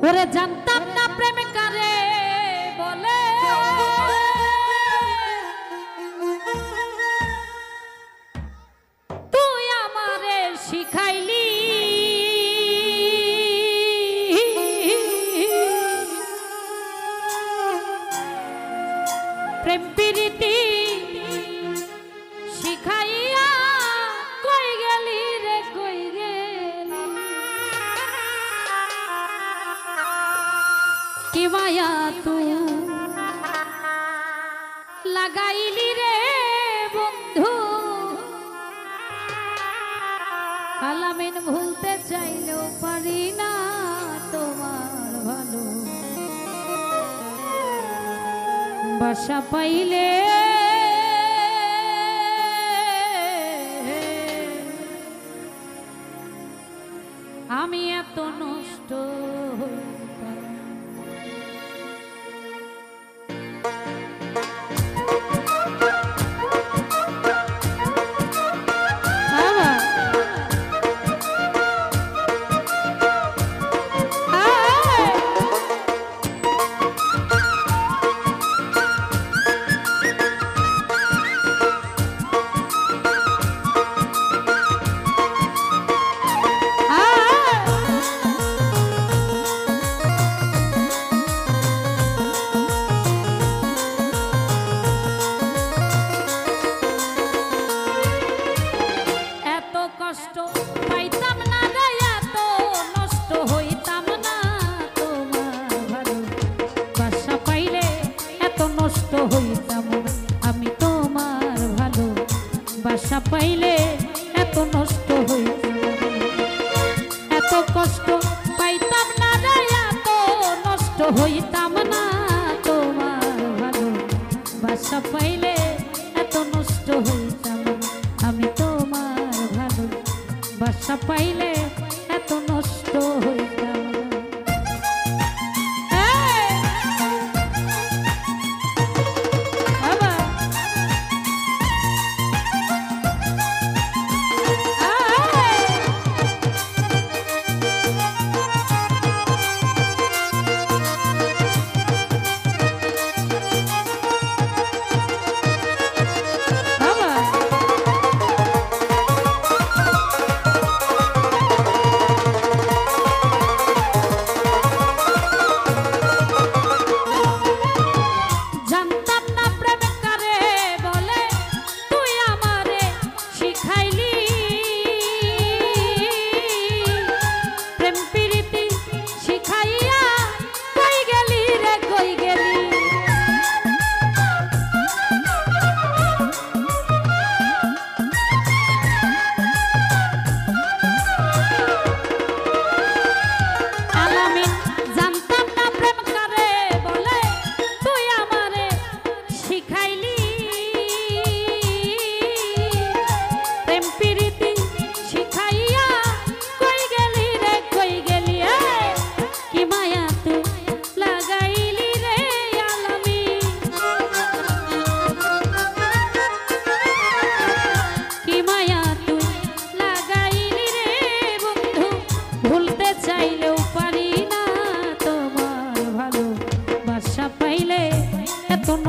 ওরে জানতাম না প্রেম কারে বলে, তুই আমারে শিখাইলি। প্রেম প্রীতি শিখাইয়া কই গেলি রে কই গেলি, কি মায়া তুই লাগাইলি রে বন্ধু। আলামিন ভুলতে চাইলেও পারি না তোমার ভালো বাসা পাইলে। আমি এত নষ্ট হইতাম। আমি তোমার ভালো বাসা পাইলে এত নষ্ট হইতাম, এত কষ্ট পাইতাম না রে, এত নষ্ট হইতাম না। তোমার ভালো বাসা পাইলে এত নষ্ট হইতাম, আমি তোমার ভালো বাসা পাইলে এত নষ্ট হইতাম।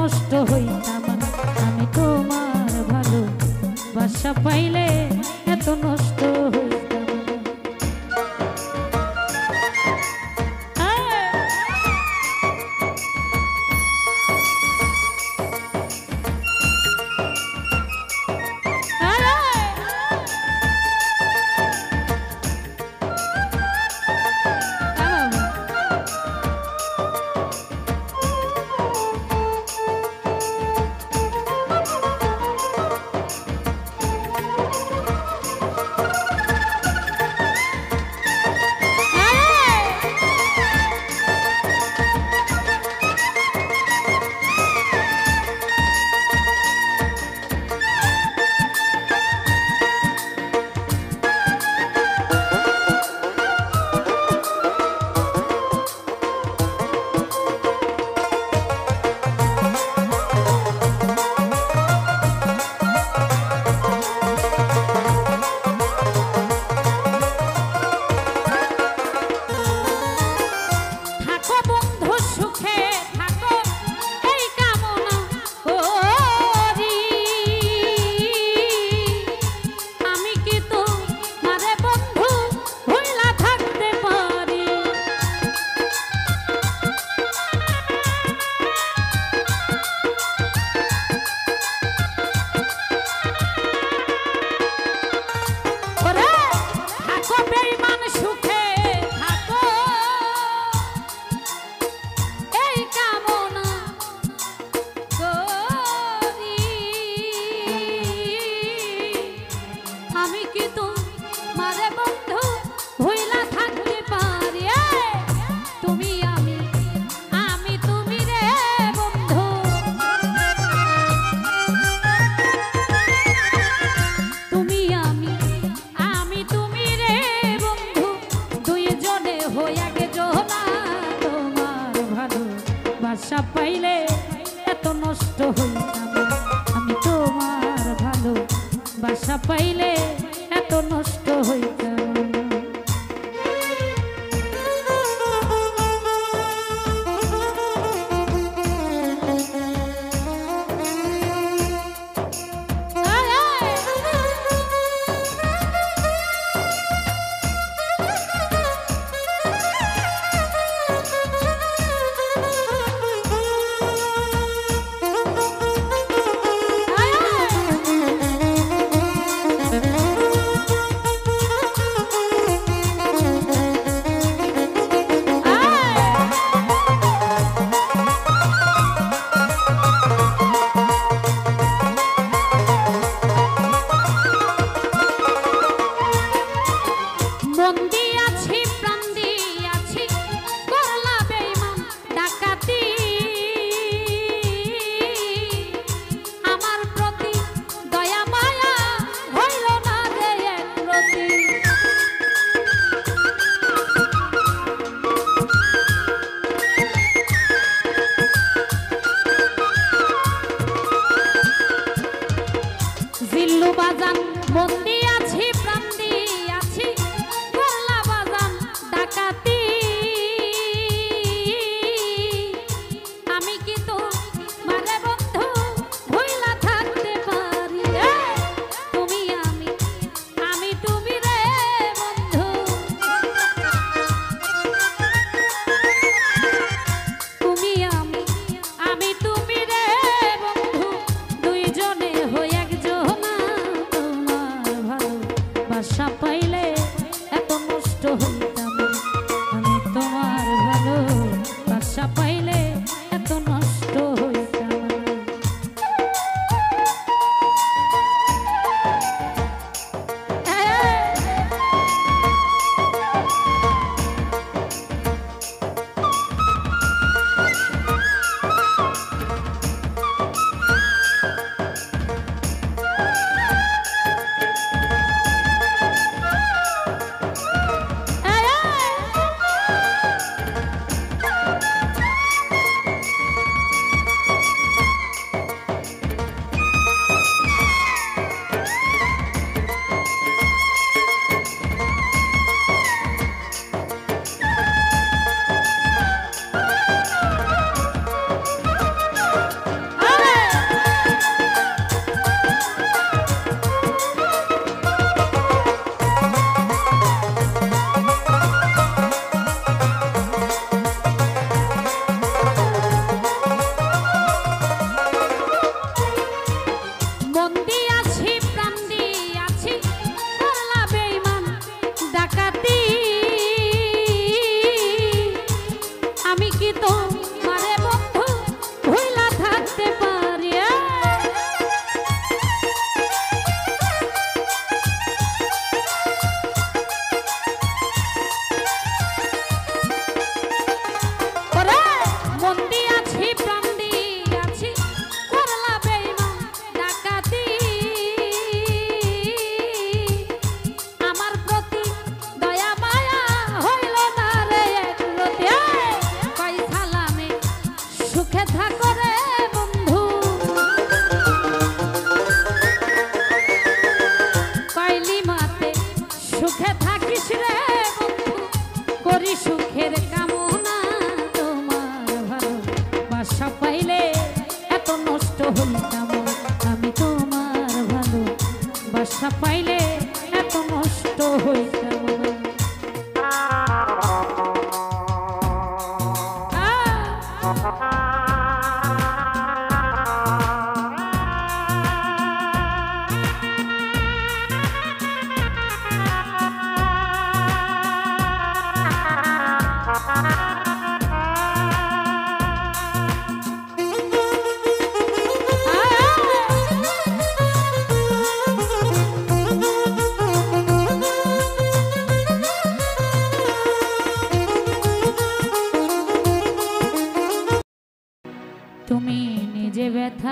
নষ্ট হইতাম আমি তোমার ভালো বাসা পাইলে এত নষ্ট হইতাম। আমি কি তোমারে বন্ধু ভুইলা থাকতে পারি? তুমি আমি তুমি রে বন্ধু। তুমি আমি তুমি রে বন্ধু, দুইজনে হইয়া গেছো না। তোমার ভালোবাসা পাইলে এত নষ্ট হইতাম, আমি তোমার ভালোবাসা পাইলে এত নষ্ট হইতাম। বাজান বন্দি আছি, প্রাণ দিয়াছি, করলা বাজান ডাকাতি। আমি কি তোমারে বন্ধু ভুইলা থাকতে পারি? তুমি আমি তুমি রে বন্ধু। তুমি আমি তুমি রে বন্ধু, দুইজনে হইয়া বাসা পাইলে এত নষ্ট হইতাম, আমি তোমার ভালো বাসা পাইলে এত নষ্ট হইতাম। আমি কি তোমারে বন্ধু ভুইলা থাকতে পারি? ওরে বন্দি আছি, প্রাণ দিয়াছি, করলা বেঈমান ডাকাতি। আমার প্রতি দয়া মায়া হইল না রে একরতি। কই সালামে সুখে থাকো রে বন্ধু, কইলি মাতে সুখে থাকিস রে বন্ধু, করি সুখের কামনা। তোমার ভালোবাসা পাইলে এত নষ্ট হইতাম, আমি তোমার ভালোবাসা পাইলে এত নষ্ট হইতাম।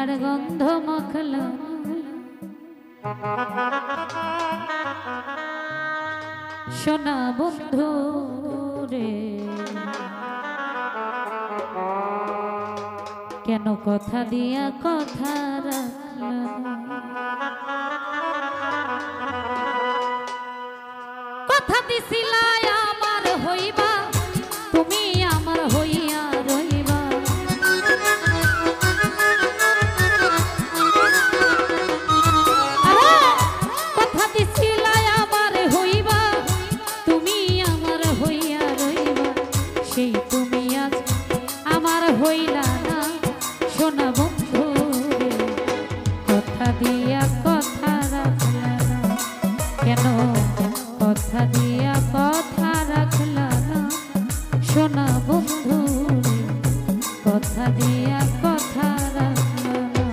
ব্যথার গন্ধ মাখলা সোনা বন্ধু রে কেন কথা দিয়া কথা রাখলা কথা দিছিলা আমার হইবা তুমি আমার হইয়া রইবা কথা দিছিলা আমার হইবা তুমি আমার হইয়া রইবা সেই তুমি আজ আমার হইলা না সোনা বন্ধু কথা দিয়া কথা রাখলা না কেন কথা দিয়া কথা রাখলা না সোনা বন্ধু কথা দিয়া কথা রাখলা না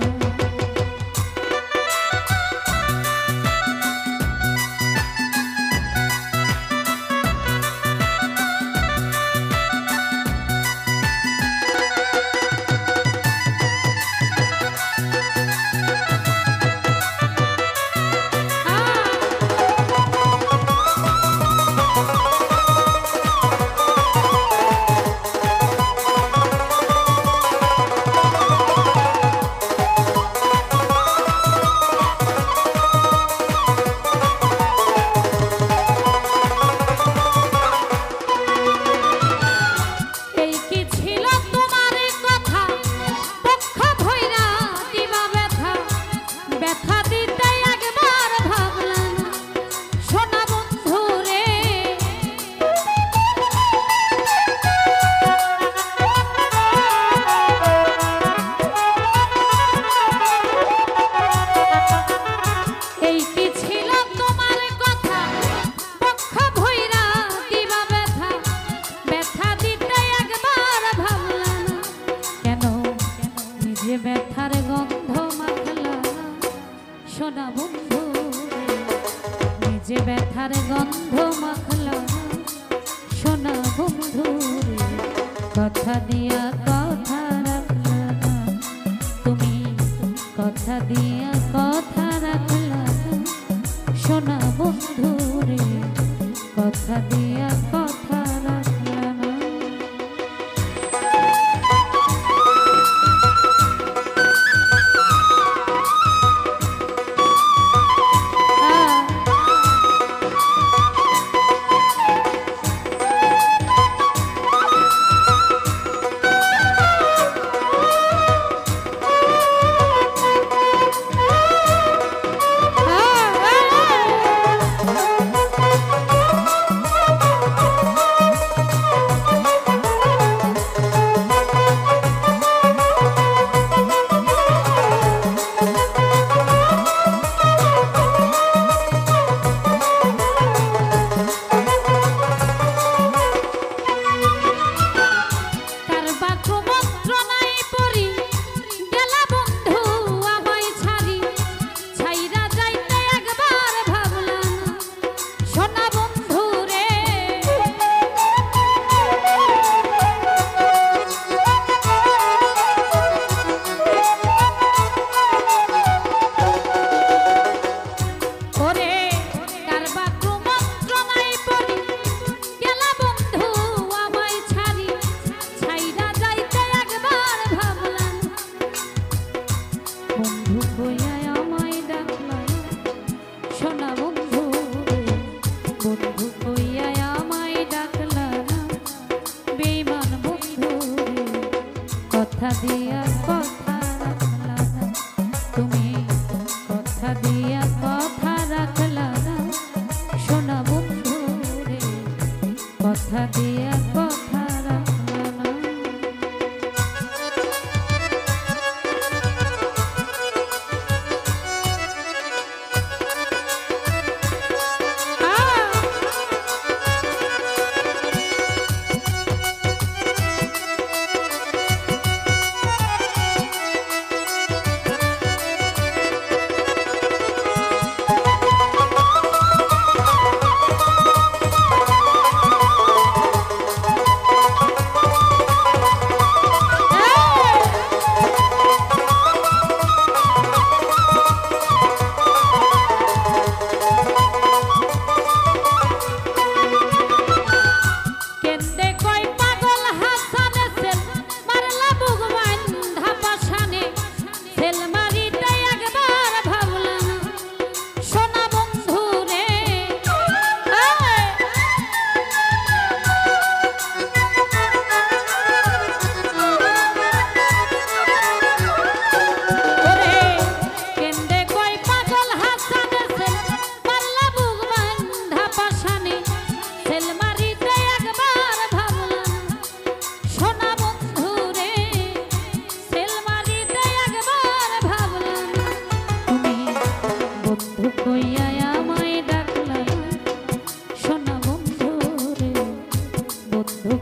ব্যথার গন্ধ মাখলা সোনা বন্ধু নিজে ব্যথার গন্ধ মাখলা সোনা বন্ধু কথা দিয়া কথা রাখলা না তুমি কথা দিয়া কথা রাখলা না সোনা বন্ধু রে কথা দিয়া কথা রাখলা না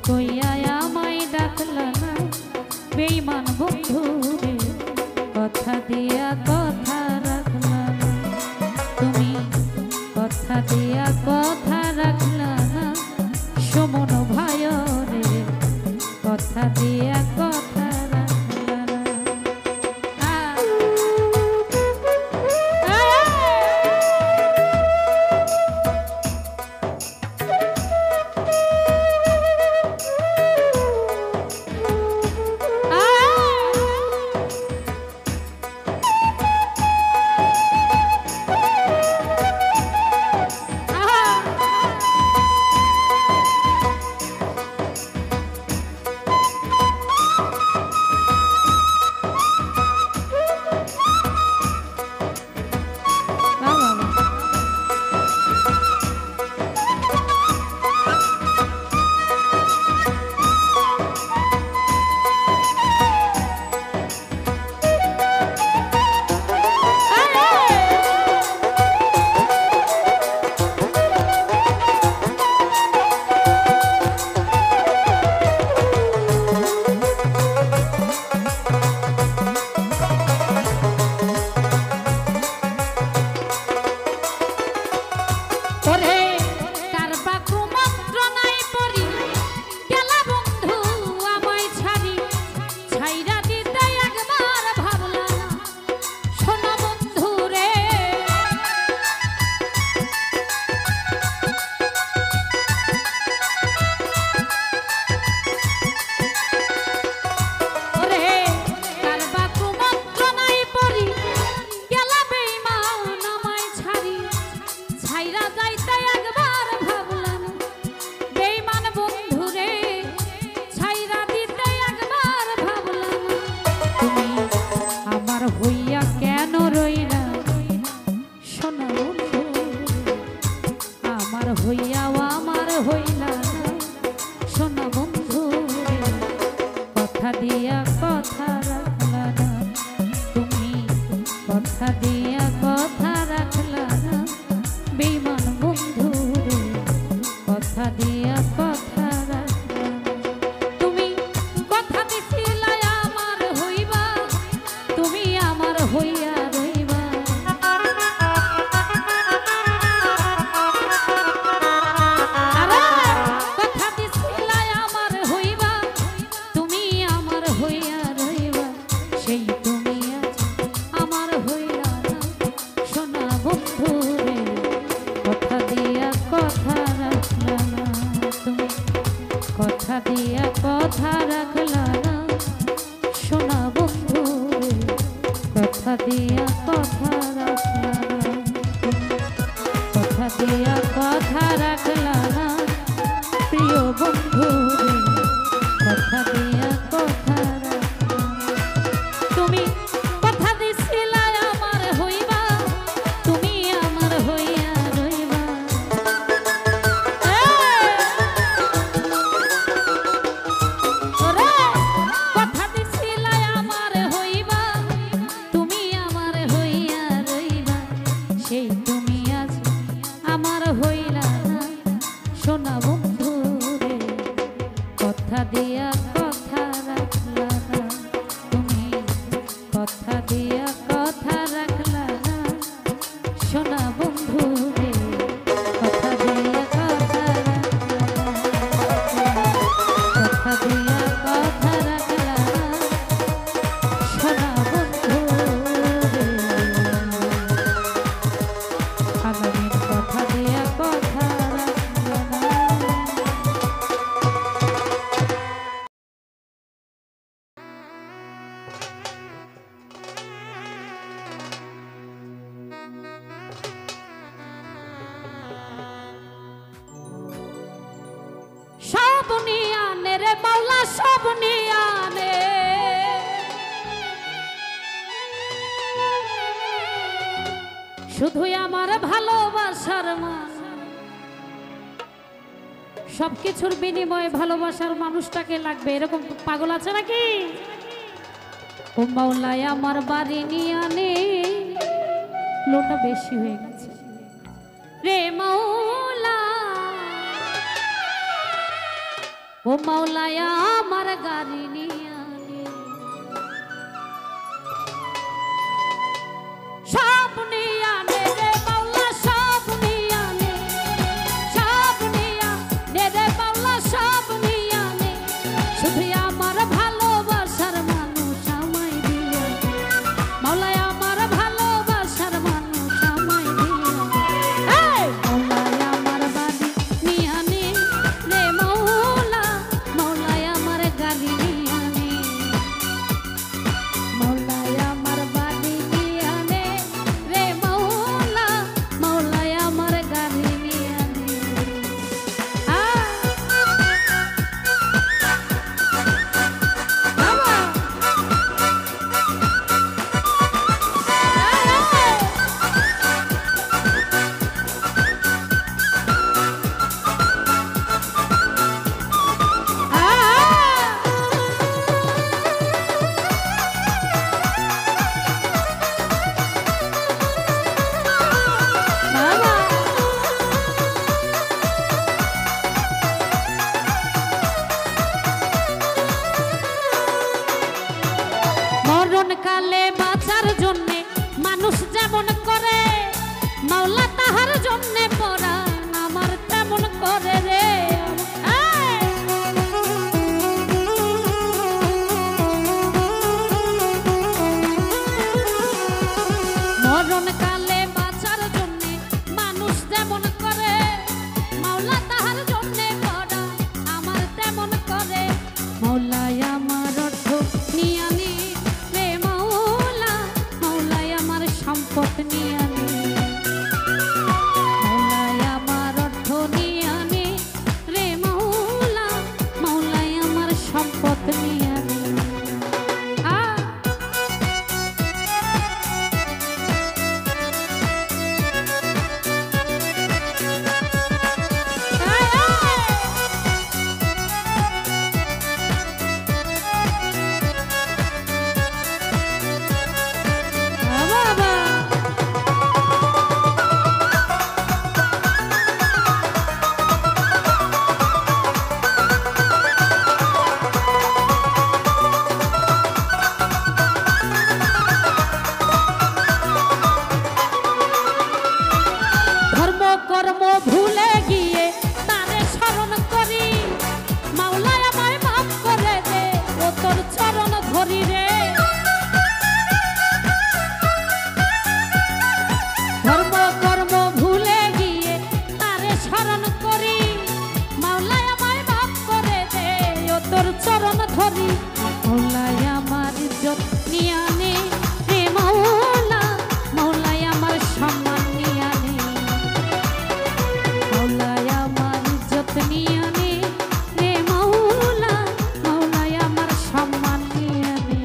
কইয়া আমায় ডাকলা না বেঈমান বন্ধু রে কথা দিয়া কথা রাখলা না তুমি কথা দিয়া কথা রাখলা না সুমন ভাই রে কথা দিয়া কথা রাখলা না শুধুই আমার ভালোবাসার মান সবকিছুর বিনিময়ে ভালোবাসার মানুষটাকে লাগবে এরকম পাগল আছে নাকি ও মাওলাই আমার বাড়ি নিয়ে আনে লোটা বেশি হয়ে গেছে রে মাওলা ও ও মাওলায়া আমার গাড়ি নিয়া নে সব নিয়া নে রে মাওলা সব নিয়া নে সব নিয়া নে রে মাওলা সব নিয়া নে শুধু আমার ভালোবাসার মানুষ আমায় দিয়া মাওলায়া আমার ভালোবাসার মানুষ আমায় দিয়া মাওলায়া আমার বাড়ি নিয়া নে রে মাওলা মাওলায়া আমার গাড়ি নিয়া নে মাওলায়া আমার বাড়ি নিয়া নে রে মাওলা মাওলায়া আমার গাড়ি নিয়া নে কালে বাঁচার জন্যে মানুষ যেমন করে মাওলা তাহার জন্যে পরাণ আমার তেমন করে রে মরণ কালে বাঁচার জন্যে মানুষ যেমন করে মাওলা তাহার জন্যে পরাণ আমার তেমন করে মাওলাই আমার অর্থ নিয়া নে সম্পদ নিয়া নে মাওলায়া আমার অর্থ নিয়া নে রে মাওলা মাওলায়া আমার সম্পদ নিয়া নে কর্ম ভুলে গিয়ে তারে স্মরণ করি মাওলায় আমায় মাফ করে দে ও তোর চরণ ধরি রে কর্ম ভুলে গিয়ে তারে স্মরণ করি মাওলায় আমায় মাফ করে দে ও তোর চরণ ধরি মাওলায় আমার ইজ্জত নিয়া নে রে মাওলা মাওলায় আমার সম্মান নিয়া নে মাওলায়া আমার ইজ্জত নিয়া নে রে মাওলা মাওলায়া আমার সম্মান নিয়া নে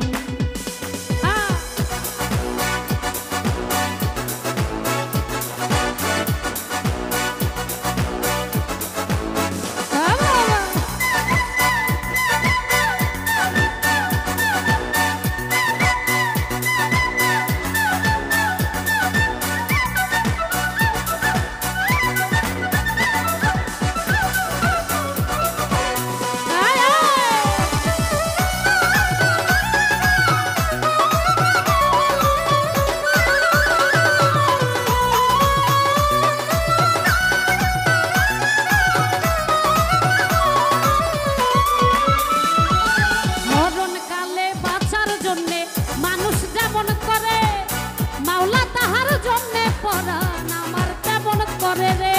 মানুষ যেমন করে মাওলা তাহার জন্যে পরাণ আমার তেমন করে রে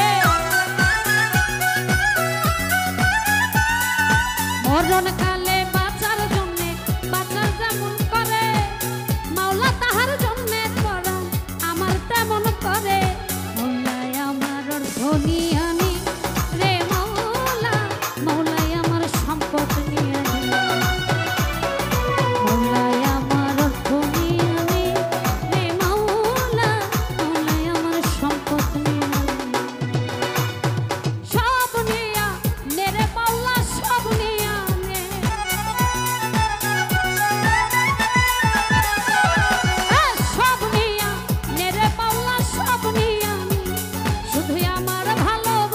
মরণ কালে বাঁচার জন্যে বাঁচার যেমন করে মাওলা তাহার জন্যে পরাণ আমার তেমন করে মাওলায় আমার অর্থ নিয়া নে রে মাওলা মাওলায় আমার সম্পদ নিয়া নে শুধু আমার ভালোবাসা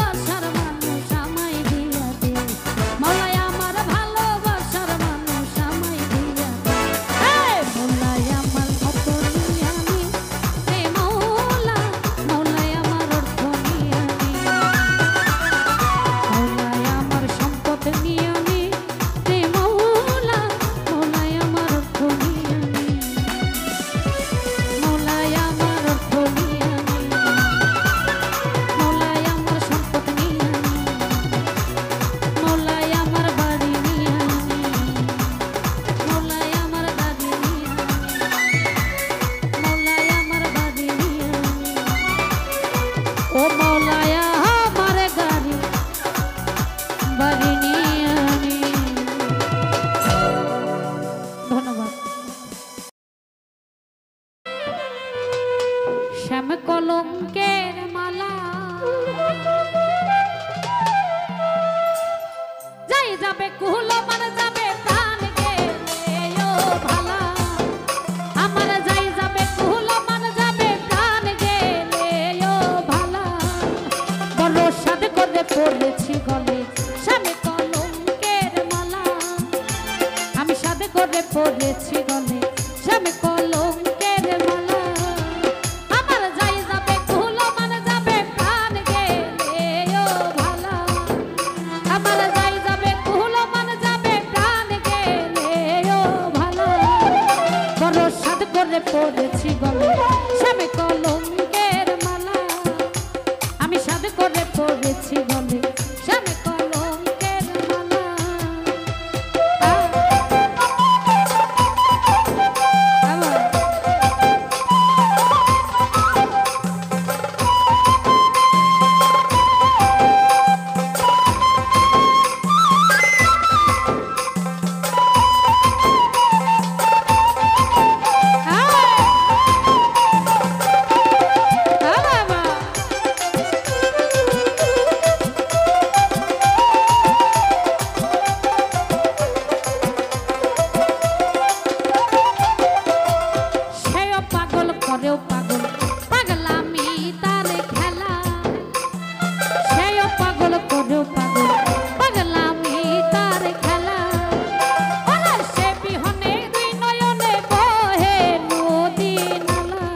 করে পড়েছি গলে স্বামী কলঙ্কের মালা। করেও পাগল পাগলামি তার খেলা, সেও পাগল করেও পাগল পাগলামি তার খেলা। ওরা সে বিহনে দুই নয়নে বহে নদী নালা।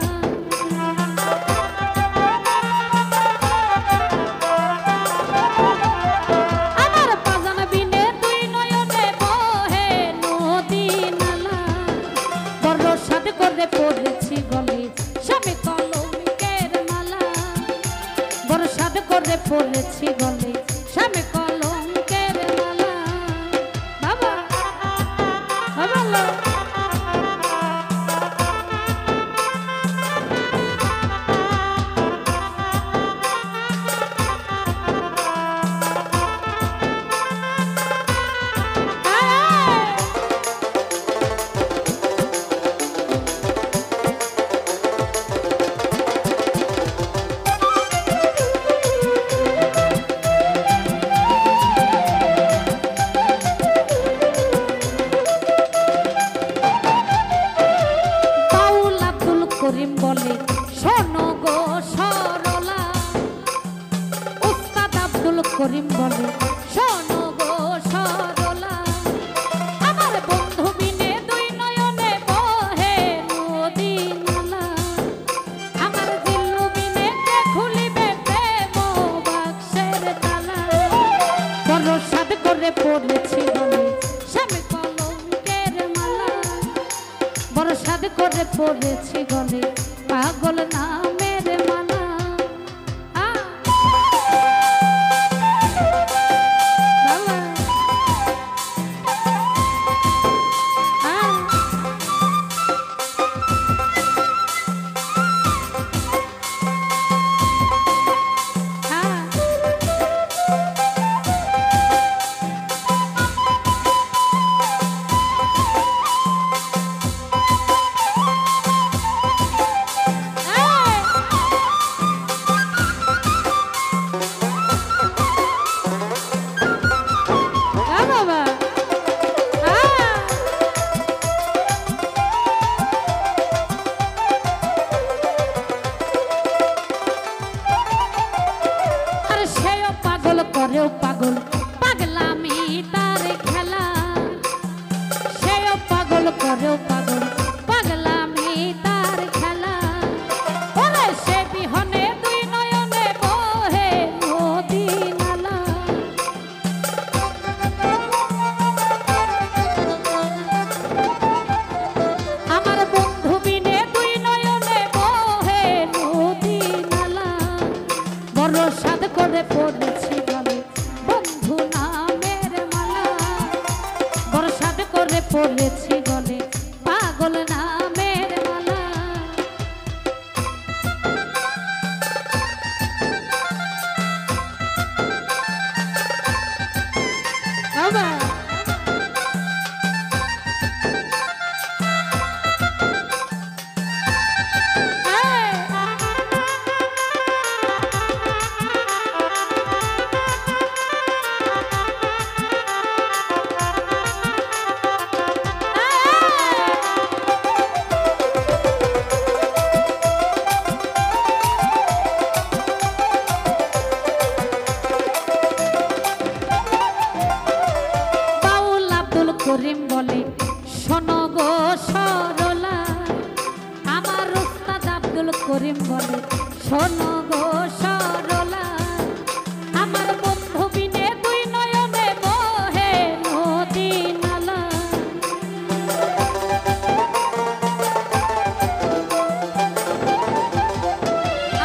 আমার পাজান বিনে দুই নয়নে বহে নদী নালা। বড় সাথে করে পড়েছি গলে স্বামী কলঙ্কের মালা। বরসাদ করে পড়েছি গলে স্বামী কলঙ্কের মালা। বাবা বাবা করিম বলে শোনো গো সরলা। উস্তাদ আব্দুল করিম বলে শোনো গো সরলা। আমার বন্ধু বিনে দুই নয়নে বহে নদী নালা। আমার দিল্লু বিনে কে খুলিবে প্রেম বাক্সের তালা। বড় সাদ করে পড়েছি বলে স্বামী কলঙ্কের মালা। বড় সাদ করে পড়েছি গলে পাগল নামের মালা। করেও পাগল পাগলামি তার খেলা। সেও পাগল করেও পাগল পাগলামি তার খেলা। ওরে সে বিহনে দুই নয়নে বহে নদী নালা। আমার বন্ধু বিনে দুই নয়নে বহে নদী নালা। বড় সাদ করে পড়েছি বন্ধু নামের মালা। বরসাদ করে পড়েছি গলে পাগল নামের মালা। করিম বলে শোনো গো সরলা। আমার উস্তাদ আব্দুল করিম বলে শোনো গো সরলা। আমার বন্ধু বিনে দুই নয়নে বহে নদী নালা।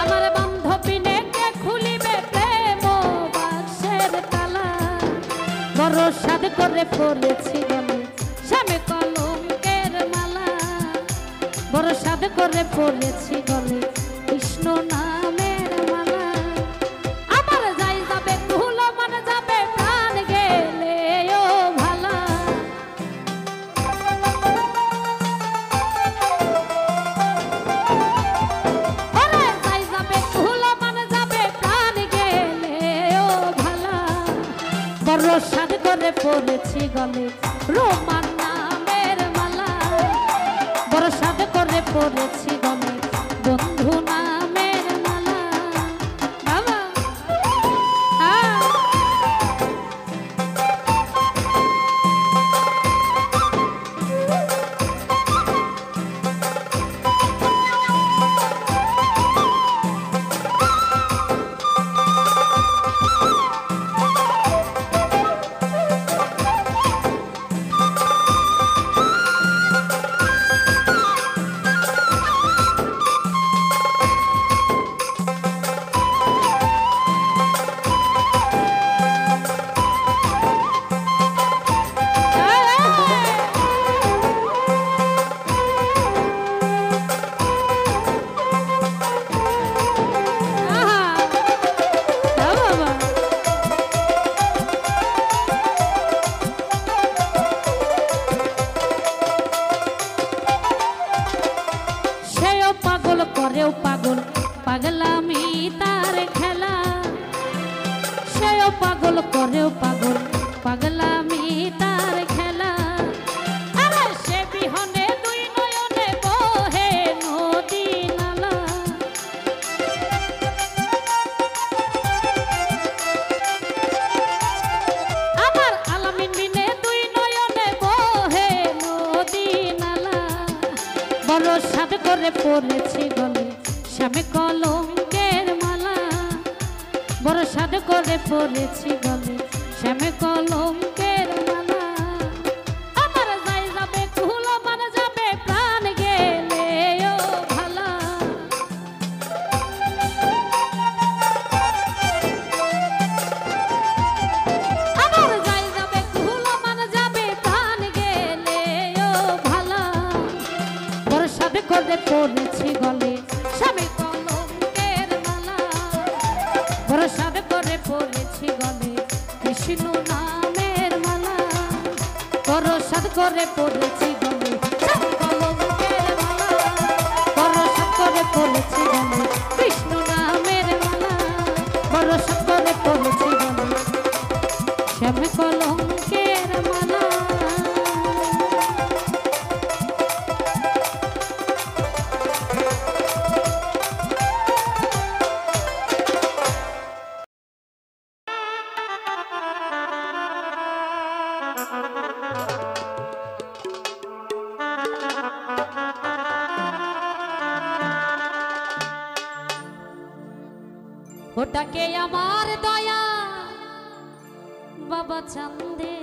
আমার বন্ধু বিনে কে খুলিবে প্রেম বড় সাদ করে পড়েছি গলে শ্যামে কলঙ্কের মালা বড় সাদ করে পড়েছি গলে কৃষ্ণ নামের মালা আমার যাই যাবে কুলো মানে যাবে প্রাণ গেলে ও ভালা ওরে যাই যাবে কুলো মানে যাবে প্রাণ গেলে ও ভালা বড় সাদ করে পড়েছি গলে রোমান নামের মালা বড় সাদ করে পড়েছি গলে বন্ধু নামের মালা বাবা করেও পাগল পাগলামি তার খেলা সেও পাগল করেও পাগল পাগলামি তার খেলা আরে সে বিহনে দুই নয়নে বহে নদী নালা আমার আলামিন বিনে দুই নয়নে বহে নদী নালা বড় সাদ করে পড়েছি গলে শ্যামে কলঙ্কের মালা বড় সাদ করে পড়েছি গলে শ্যামে কলঙ্কের মালা আমার যাই যাবে কুলো মানে যাবে প্রাণ গেলে ও ভালা আমার যাই যাবে কুলো মানে যাবে প্রাণ গেলে ও ভালা বড় সাদ করে পড়েছি গলে শ্যামে কলঙ্কের মালা বড় সাদ করে পড়েছি গলে কৃষ্ণ নামের মালা বড় সাদ করে পড়েছি গলে শ্যামে কলঙ্কের মালা বড় সাদ করে পড়েছি গলে কৃষ্ণ নামের মালা বড় সাদ করে পড়েছি গলে শ্যামে কলঙ্কের মালা ওটাকে আমার দয়া বাবা চান্দে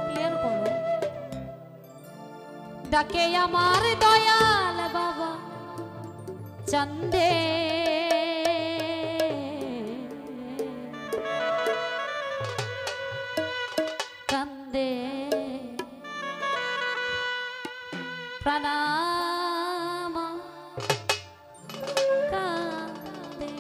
ক্লিয়ার করো ডাকে আমার দয়াল বাবা চান্দে কান্দে প্রণাম কান্দে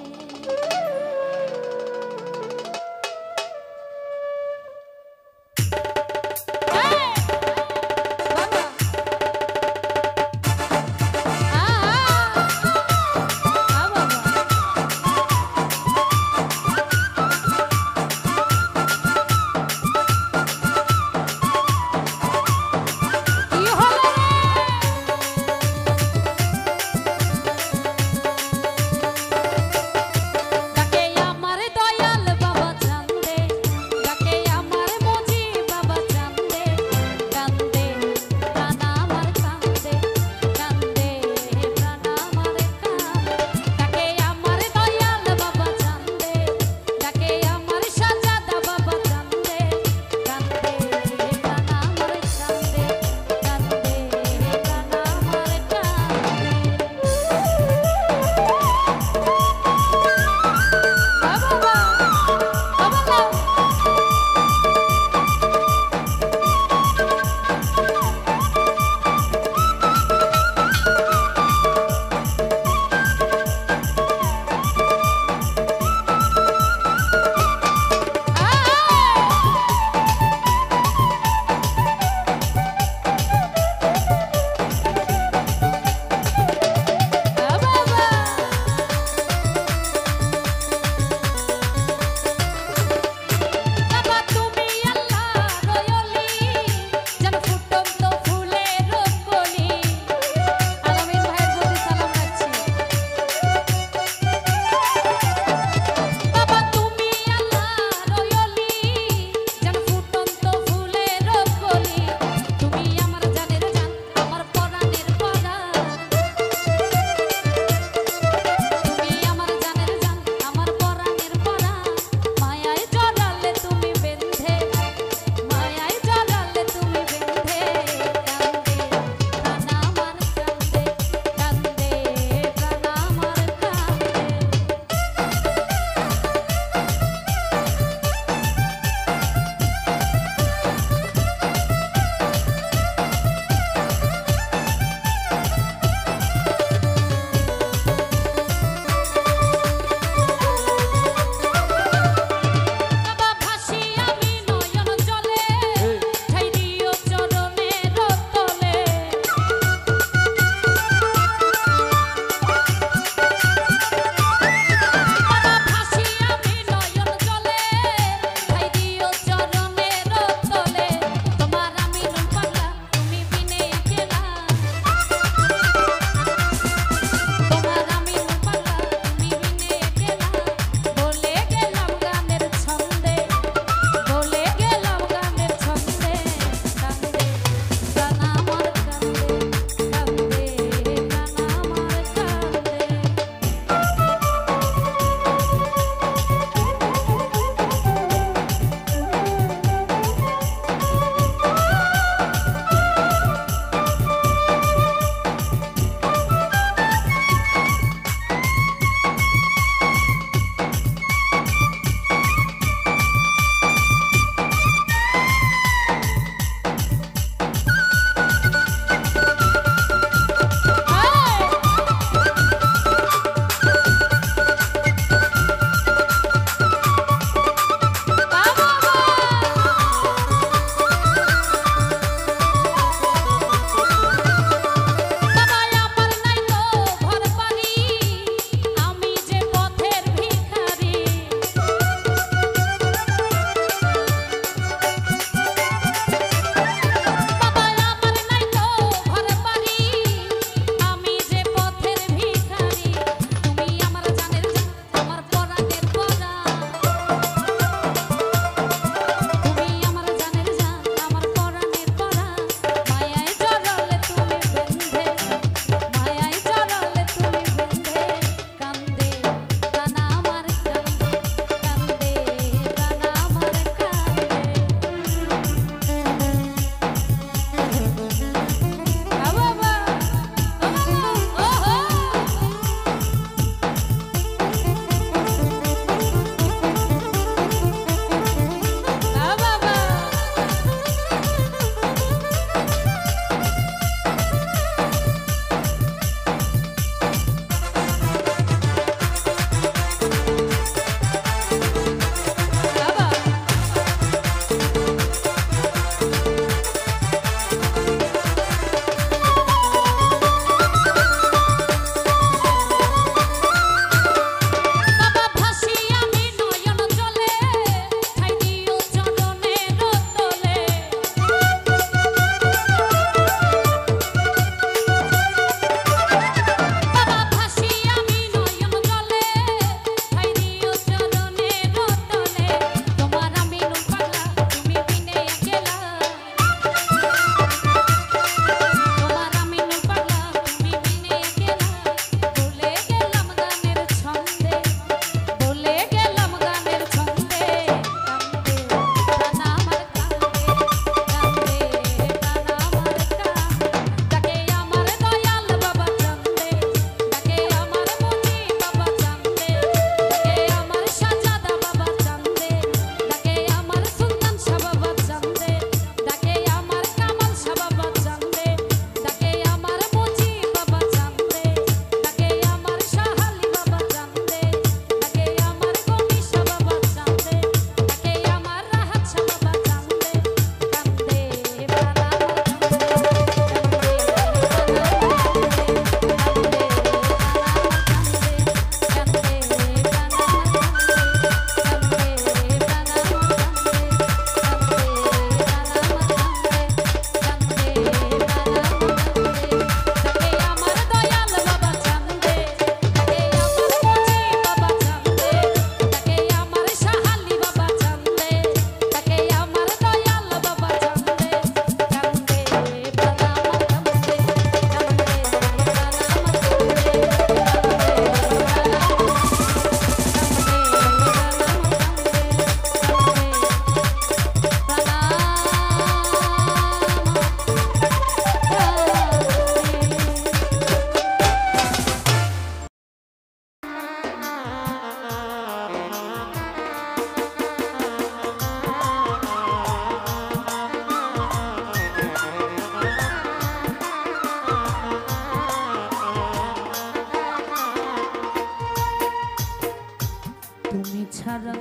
তুমি ছাড়া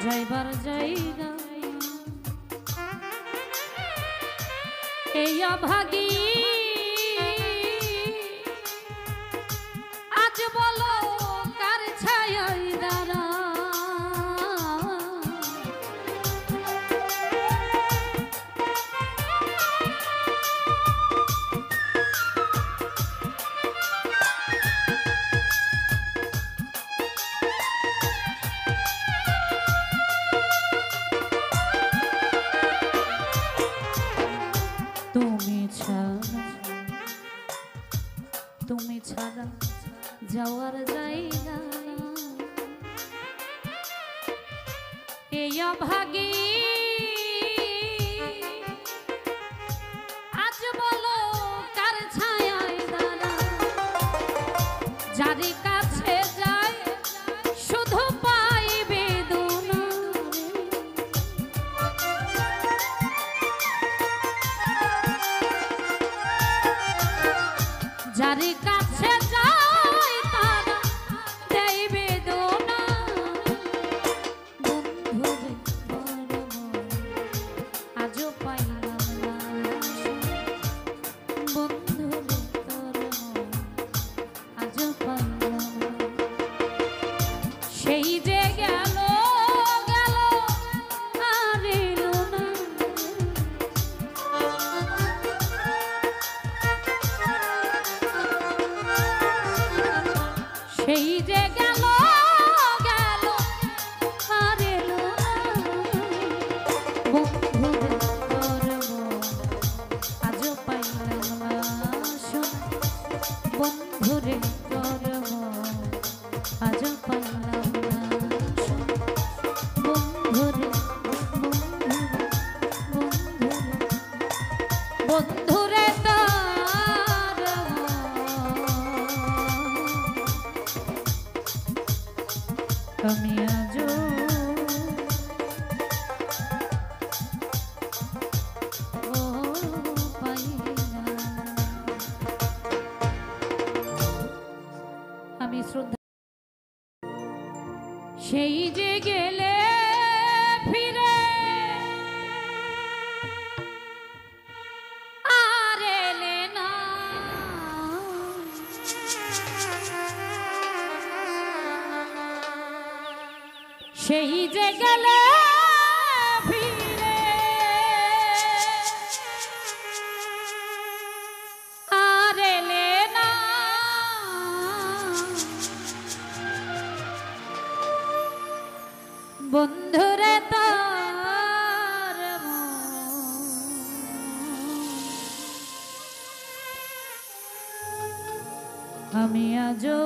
যাইবার জায়গা এই অভাগী আজ বলো কার ছায়ায় দাঁড়া তুমি ছাড়া যাওয়ার জায়গা এই অভাগী আজ বলো কার ছায়ায় দাঁড়া যার কাছে যায় শুধু পাই বেদনা যার কাছে যায় তারা দেয় বেদনা বন্ধুরে আজও পাইলাম না বন্ধুরে তোর আজও পাইলাম না সেই যে গেল গেল আর এলো না সেই যে গেল গেল আর এলো বন্ধুরে তোর আজও পাইলাম না বন্ধুরে তোর আজও পাইলাম না বন্ধুরে বন্ধুরে তোর আমি আজও পাই না আমি শ্রদ্ধা সেই যে গেলে ফিরে আর এলে না সেই যে গেলে ফিরে আর এলে না বন্ধুরে তার আমি আজও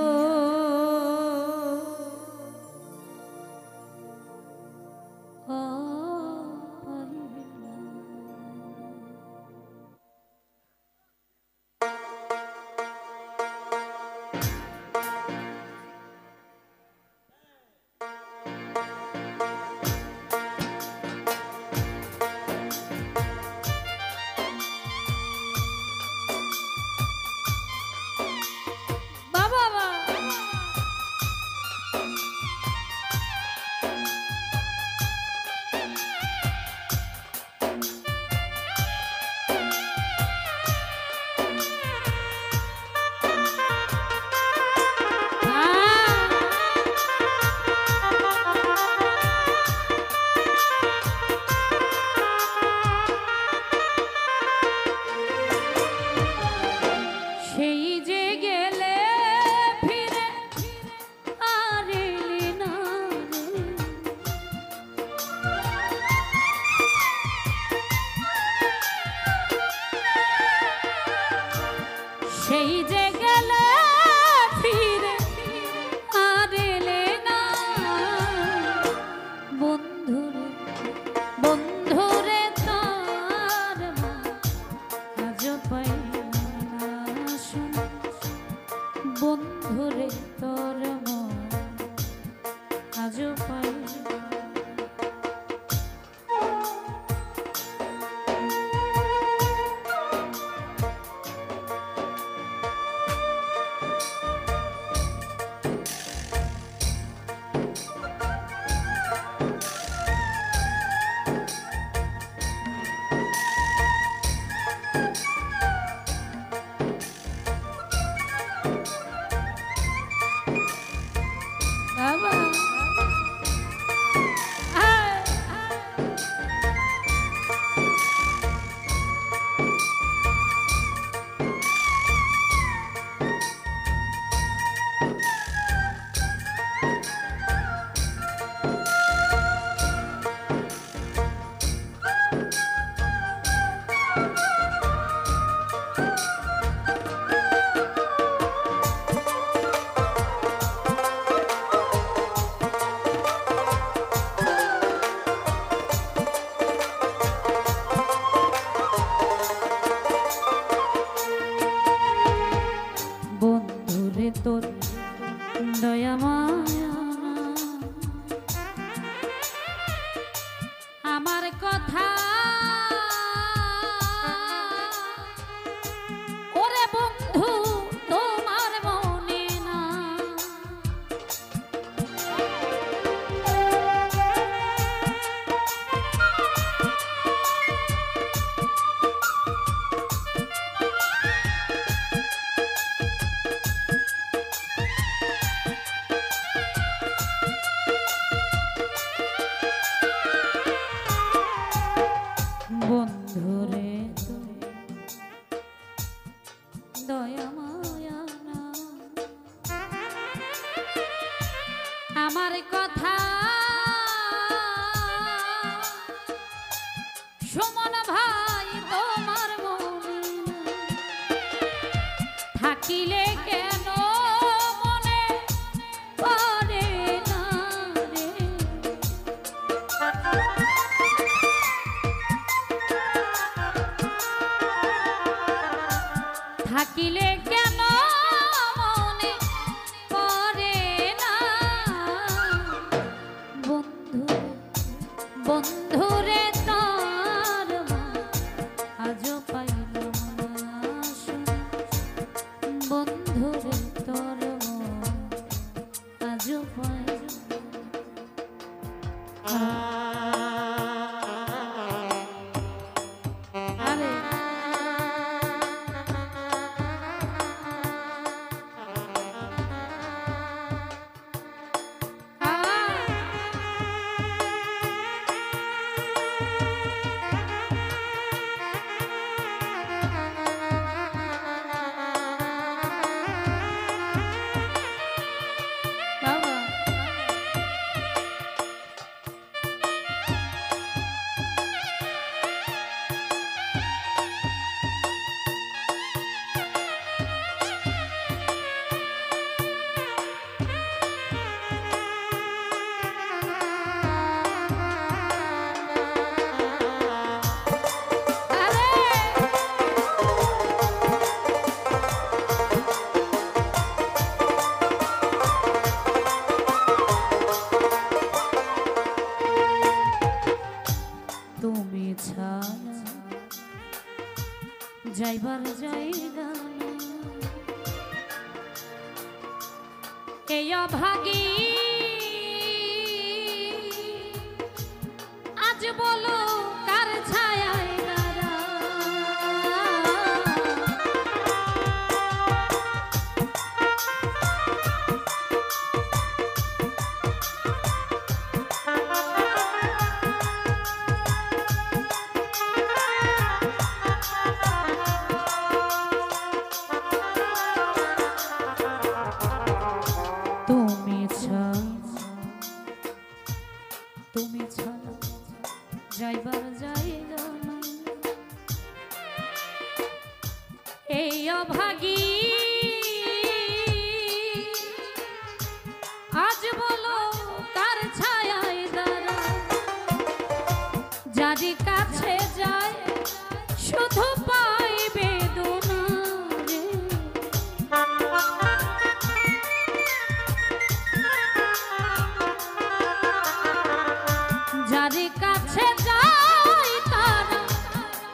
সেই যে গেলে ফিরে আর এলে না বন্ধুরে বন্ধুরে তার আজও পাইলাম না বন্ধুরে তোর আজও পাইলাম কথা সুমন ভাই তোমার মনে থাকিলে কেন মনে পড়ে না রে থাকিলে কেন মনে পড়ে না বন্ধু বন্ধুরে তার আজও পাইলাম না বন্ধুরে তোর আজও পাইলাম আরে তুমি ছাড়া যাইবার জায়গা এই অভাগী আজ বলো কার ছায়ায় দাঁড়া তুমি ছাড়া যাইবার জায়গা এই অভাগী আজ বলো কার ছায়ায় দাঁড়া যারি কাছে যায় শুধু পাই বেদনা রে যারে কাছে যাই তারা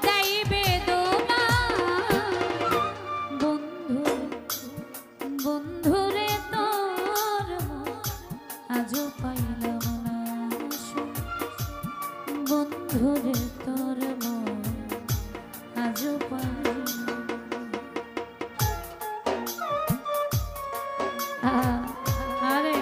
দেয় বেদনা বন্ধু বন্ধুরে তোর আজও পাইলাম না বন্ধুরে তোর আজও পাইলাম আরে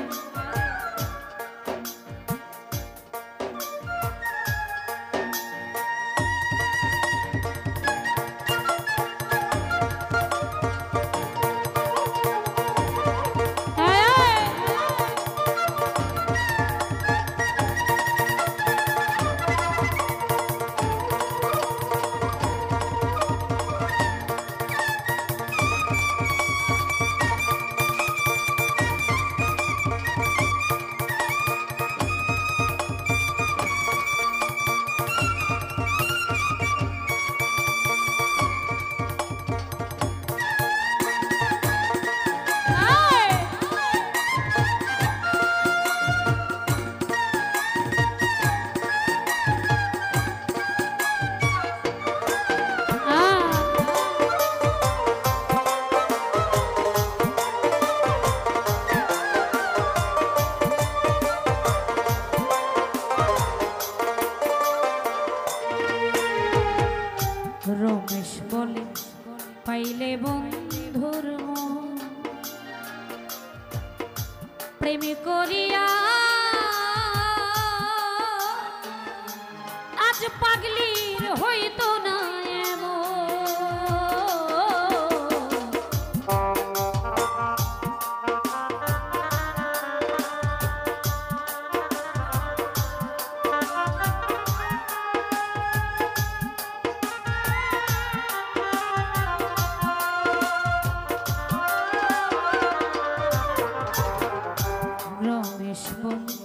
বলে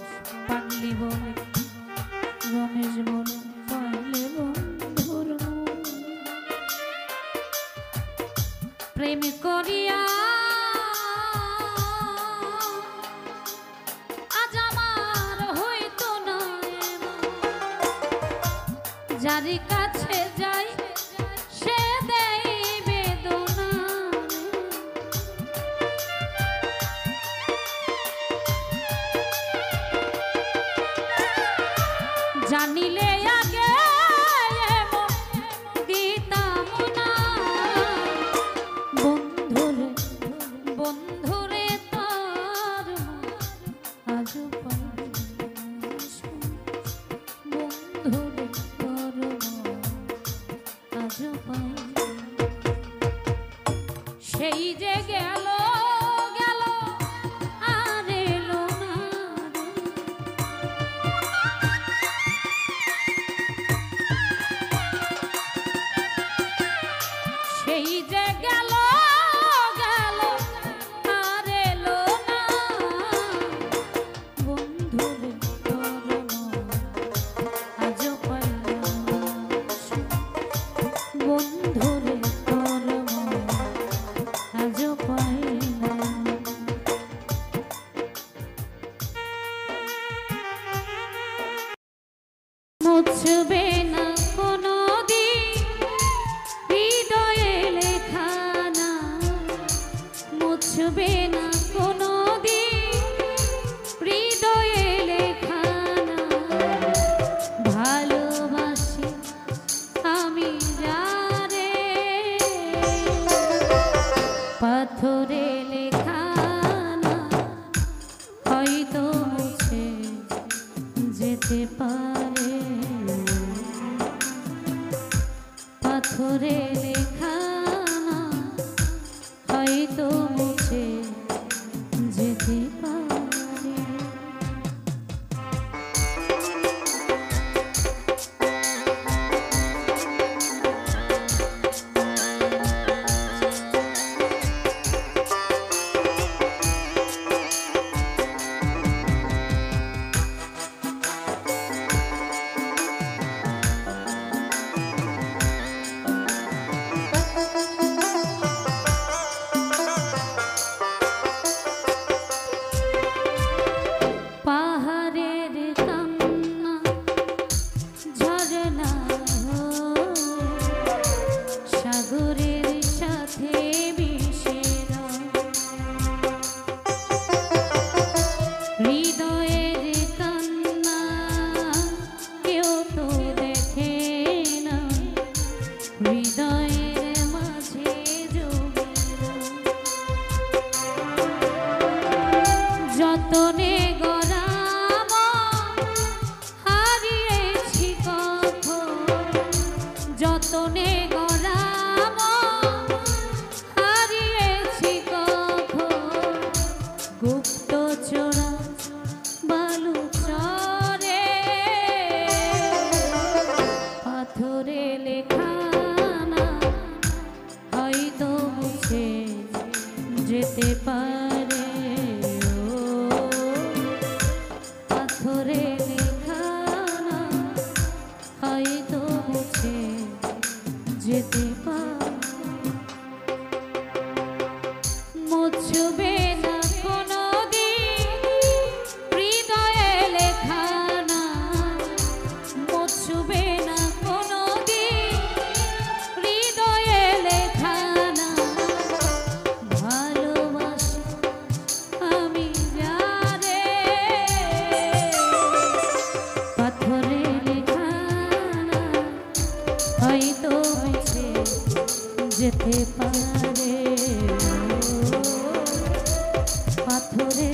পাগলি বলে রমেশ বলে পাইলে বন্ধুর প্রেম করিয়া আজ আমার হইতো না যার কাছে যাই সে দেয় বেদনা জানিলে আগে দিতাম না বন্ধুরে বন্ধুরে তার আজ বন্ধুরে তার আজ সেই যে গেল গেল আর এলো না সেই যে গেল গেল আর এলো না বন্ধুরে আজ পাইলাম বন্ধুরে আজ পাইলাম মুছবে না কোনো দিন হৃদয়ে লেখা না মুছবে না কোনো দিন হৃদয়ে লেখা না ভালোবাসি আমি যারে পাথরে লেখা না হয়তো মুছে যেতে পারে পাথরে লেখা না হয়তো মুছে যেতে পারে পাহাড়ের কান্না ঝরনা সাগরের সাথে মিশেরা হৃদয়ের কান্না কেউ তো দেখে না হৃদয়ের মাঝে জমিরা যতনে যতনে গরাম হারিয়েছি কখন গুপ্ত চোরা বালু চরে পাথরে লেখা না হয়তো মুছে যেতে পারে পাথরে লেখা না হয়তো মুছে যেতে মুছবে না কোনো দিন হৃদয়ে লেখা না মুছবে না কোনো দিন হৃদয়ে লেখা না ভালোবাসি আমি যারে পাথরে লেখা না হয়তো মুছে যেতে পারে পাথরে